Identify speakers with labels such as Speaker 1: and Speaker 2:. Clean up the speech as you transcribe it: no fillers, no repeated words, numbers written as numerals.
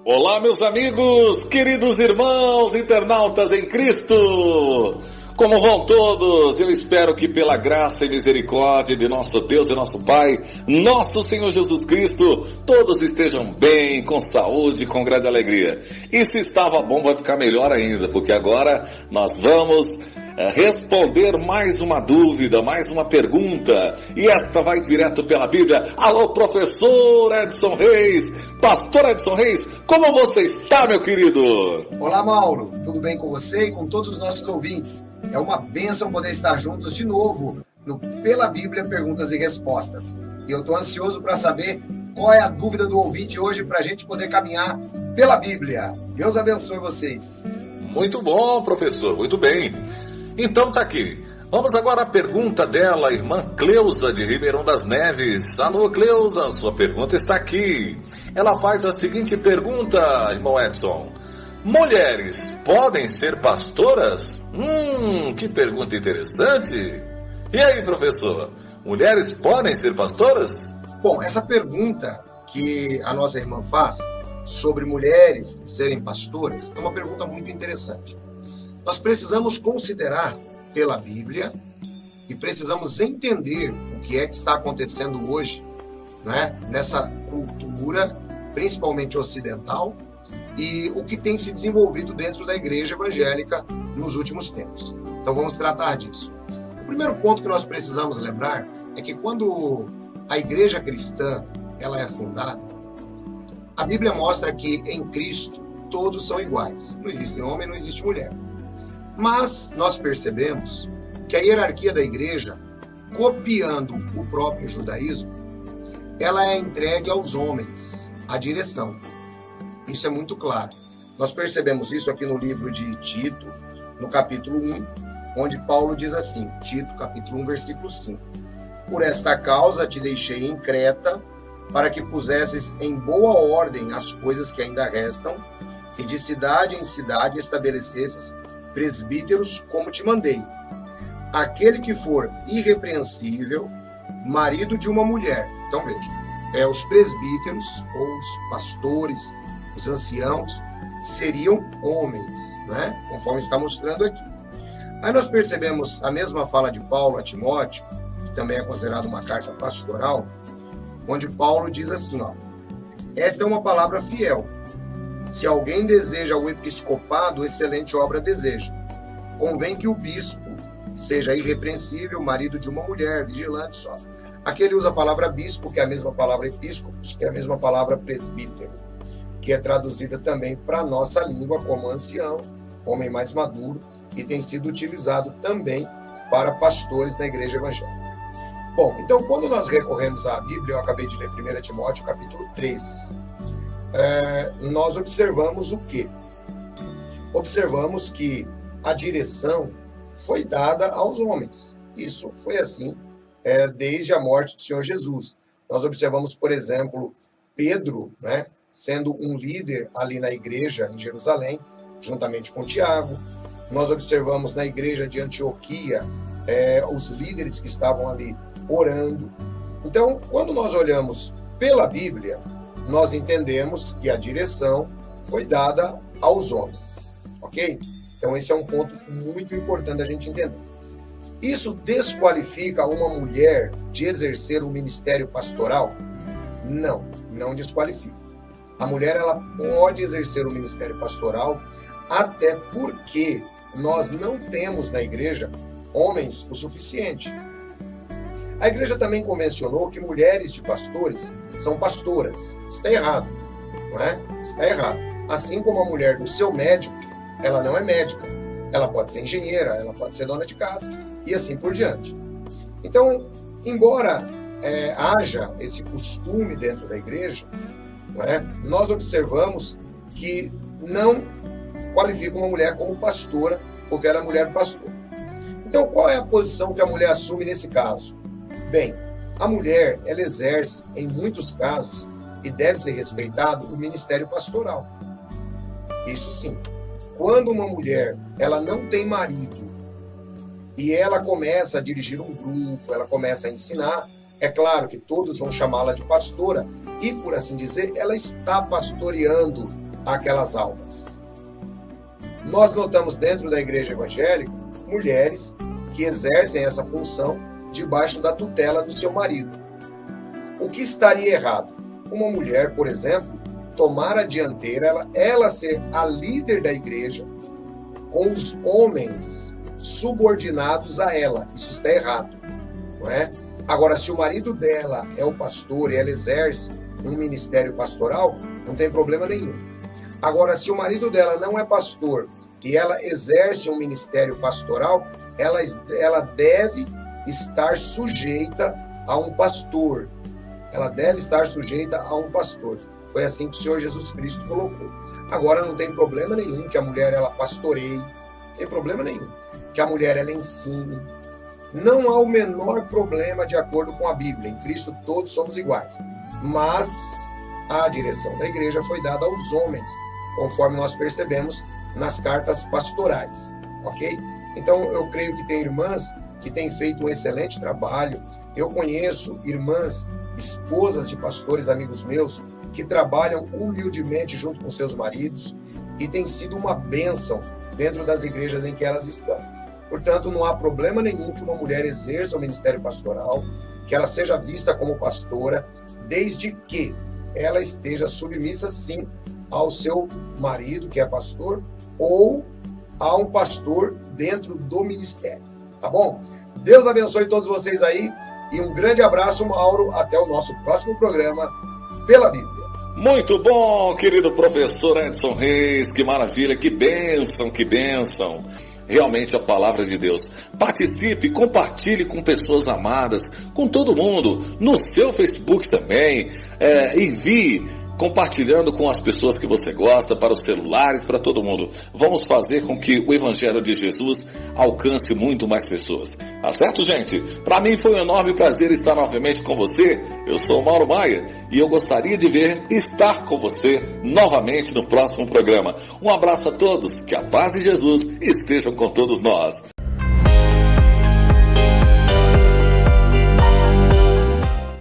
Speaker 1: Olá, meus amigos, queridos irmãos, internautas em Cristo! Como vão todos? Eu espero que pela graça e misericórdia de nosso Deus e nosso Pai, nosso Senhor Jesus Cristo, todos estejam bem, com saúde, com grande alegria. E se estava bom, vai ficar melhor ainda, porque agora nós vamos responder mais uma dúvida, mais uma pergunta, e esta vai direto pela Bíblia. Alô, professor Edson Reis, pastor Edson Reis, como você está, meu querido?
Speaker 2: Olá, Mauro, tudo bem com você e com todos os nossos ouvintes? É uma bênção poder estar juntos de novo no Pela Bíblia Perguntas e Respostas. E eu estou ansioso para saber qual é a dúvida do ouvinte hoje para a gente poder caminhar pela Bíblia. Deus abençoe vocês.
Speaker 1: Muito bom, professor, muito bem. Então tá aqui. Vamos agora à pergunta dela, irmã Cleusa de Ribeirão das Neves. Alô, Cleusa, sua pergunta está aqui. Ela faz a seguinte pergunta, irmão Edson. Mulheres podem ser pastoras? Que pergunta interessante. E aí, professor, mulheres podem ser pastoras?
Speaker 2: Bom, essa pergunta que a nossa irmã faz sobre mulheres serem pastoras é uma pergunta muito interessante. Nós precisamos considerar pela Bíblia e precisamos entender o que é que está acontecendo hoje, né, nessa cultura, principalmente ocidental, e o que tem se desenvolvido dentro da igreja evangélica nos últimos tempos. Então vamos tratar disso. O primeiro ponto que nós precisamos lembrar é que quando a igreja cristã ela é fundada, a Bíblia mostra que em Cristo todos são iguais. Não existe homem, não existe mulher. Mas nós percebemos que a hierarquia da igreja, copiando o próprio judaísmo, ela é entregue aos homens, a direção. Isso é muito claro. Nós percebemos isso aqui no livro de Tito, no capítulo 1, onde Paulo diz assim, Tito, capítulo 1, versículo 5. Por esta causa te deixei em Creta, para que pusesses em boa ordem as coisas que ainda restam, e de cidade em cidade estabelecesses presbíteros como te mandei. Aquele que for irrepreensível, marido de uma mulher. Então veja, os presbíteros, ou os pastores, os anciãos, seriam homens, né? Conforme está mostrando aqui. Aí nós percebemos a mesma fala de Paulo a Timóteo, que também é considerada uma carta pastoral, onde Paulo diz assim, esta é uma palavra fiel. Se alguém deseja o episcopado, excelente obra deseja. Convém que o bispo seja irrepreensível, marido de uma mulher, vigilante só. Aqui ele usa a palavra bispo, que é a mesma palavra episcopos, que é a mesma palavra presbítero, que é traduzida também para a nossa língua como ancião, homem mais maduro, e tem sido utilizado também para pastores na igreja evangélica. Bom, então quando nós recorremos à Bíblia, eu acabei de ler 1 Timóteo, capítulo 3, nós observamos o quê? Observamos que a direção foi dada aos homens. Isso foi assim desde a morte do Senhor Jesus. Nós observamos, por exemplo, Pedro, né, sendo um líder ali na igreja em Jerusalém, juntamente com Tiago. Nós observamos na igreja de Antioquia os líderes que estavam ali orando. Então, quando nós olhamos pela Bíblia, nós entendemos que a direção foi dada aos homens, ok? Então esse é um ponto muito importante a gente entender. Isso desqualifica uma mulher de exercer o ministério pastoral? Não, não desqualifica. A mulher ela pode exercer o ministério pastoral, até porque nós não temos na igreja homens o suficiente. A igreja também convencionou que mulheres de pastores são pastoras. Está errado, não é? Está errado. Assim como a mulher do seu médico, ela não é médica. Ela pode ser engenheira, ela pode ser dona de casa e assim por diante. Então, embora haja esse costume dentro da igreja, não é? Nós observamos que não qualifica uma mulher como pastora, porque ela é mulher do pastor. Então, qual é a posição que a mulher assume nesse caso? Bem, a mulher, ela exerce, em muitos casos, e deve ser respeitado, o ministério pastoral. Isso sim. Quando uma mulher, ela não tem marido, e ela começa a dirigir um grupo, ela começa a ensinar, é claro que todos vão chamá-la de pastora, e, por assim dizer, ela está pastoreando aquelas almas. Nós notamos dentro da igreja evangélica mulheres que exercem essa função debaixo da tutela do seu marido. O que estaria errado? Uma mulher, por exemplo, tomar a dianteira, ela ser a líder da igreja com os homens subordinados a ela. Isso está errado, não é? Agora, se o marido dela é o pastor e ela exerce um ministério pastoral, não tem problema nenhum. Agora, se o marido dela não é pastor e ela exerce um ministério pastoral, ela deve estar sujeita a um pastor. Ela deve estar sujeita a um pastor. Foi assim que o Senhor Jesus Cristo colocou. Agora, não tem problema nenhum que a mulher ela pastoreie, não tem problema nenhum que a mulher ela ensine. Não há o menor problema de acordo com a Bíblia. Em Cristo todos somos iguais. Mas a direção da igreja foi dada aos homens, conforme nós percebemos nas cartas pastorais, ok? Então, eu creio que tem irmãs que têm feito um excelente trabalho. Eu conheço irmãs, esposas de pastores, amigos meus, que trabalham humildemente junto com seus maridos e tem sido uma bênção dentro das igrejas em que elas estão. Portanto, não há problema nenhum que uma mulher exerça o ministério pastoral, que ela seja vista como pastora, desde que ela esteja submissa, sim, ao seu marido, que é pastor, ou a um pastor dentro do ministério. Tá bom? Deus abençoe todos vocês aí e um grande abraço, Mauro. Até o nosso próximo programa pela Bíblia.
Speaker 1: Muito bom, querido professor Edson Reis. Que maravilha, que bênção, que bênção. Realmente a palavra de Deus. Participe, compartilhe com pessoas amadas, com todo mundo, no seu Facebook também. Envie, compartilhando com as pessoas que você gosta, para os celulares, para todo mundo. Vamos fazer com que o Evangelho de Jesus alcance muito mais pessoas. Tá certo, gente? Para mim foi um enorme prazer estar novamente com você. Eu sou o Mauro Maia e eu gostaria de estar com você novamente no próximo programa. Um abraço a todos, que a paz de Jesus esteja com todos nós.